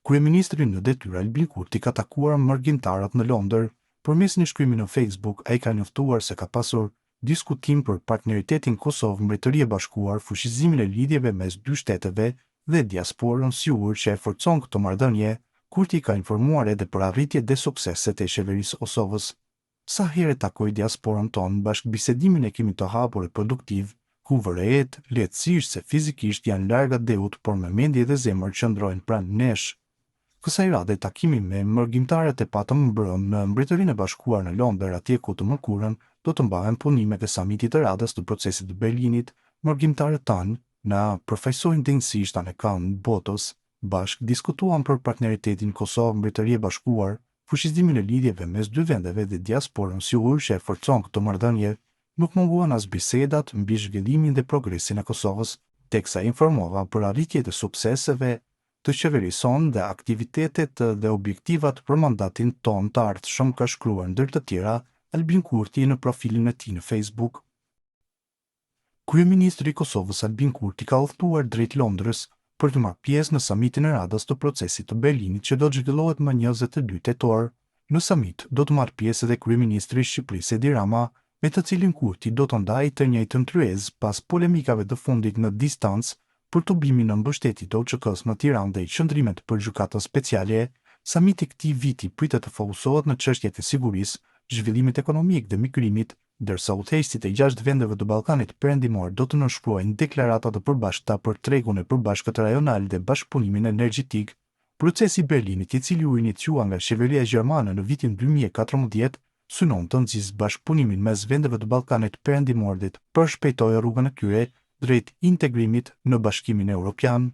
Kryeministri në detyrë Albin Kurti ka takuar marrëgjimtarët në Londër. Përmes një shkrimi në Facebook, ai ka njoftuar se ka pasur diskutim për partneritetin Kosovë-Mbretëri e Bashkuar, fuqizimin e lidhjeve mes dy shteteve dhe diasporën si ur që e forcon këtë marrëdhënie. Kurti ka informuar edhe për arritjet dhe sukseset e qeverisë Kosovës. Sa herë takoj diasporën tonë, bashkëbisedimin e kemi të hapur e produktiv, ku vërehet lehtësisht se fizikisht janë larg adeut, por me mendje dhe zemër qëndrojnë pranë nesh. Kësaj radhe takimi me marrëgjimtarët e patëm mbrëm në Mbretërinë e Bashkuar në Londër, atje ku të mërkurën do të mbahen punimet e samitit të radhës të procesit të Berlinit. Marrëgjimtarët tanë na përfaqësojnë dinjësisht anë kanë botës. Bashkë diskutuan për partneritetin Kosovë-Mbretëri e Bashkuar, fuqizimin e lidhjeve mes dy vendeve dhe diasporën si ur që e forcon këtë marrëdhënie. Nuk munguan as bisedat mbi zhvillimin dhe progresin e Kosovës, teksa informova për arritjet e sukseseve të qeverison dhe aktivitetet dhe objektivat për mandatin ton të ardhshëm, ka shkruar ndër të tjera Albin Kurti në profilin e tij në Facebook. Kryeministri i Kosovës Albin Kurti ka udhëtuar drejt Londrës për të marrë pjesë në samitin e radhës të procesit të Berlinit që do të zhvillohet më 22 tetor. Në samit do të marrë pjesë edhe kryeministri i Shqipërisë Edi Rama, me të cilin Kurti do të ndajë të njëjtën tryezë pas polemikave të fundit në distancë për tubimin në mbështetje të OÇK-s në Tiranë dhe qëndrimet për gjykatën speciale. Samiti këtij viti pritet të fokusohet në çështjet e sigurisë, zhvillimit ekonomik dhe migrimit, ndërsa udhëheqësit e 6 vendeve të Ballkanit Perëndimor do të nënshkruajnë deklarata të përbashkëta për tregun e përbashkët rajonal dhe bashkëpunimin energjetik. Procesi i Berlinit, i cili u inicia nga qeveria gjermane në vitin 2014, synon të nxjisë bashkëpunimin mes vendeve të Ballkanit Perëndimor dhe të përshpejtojë rrugën e tyre drejt integrimit në Bashkimin Evropian.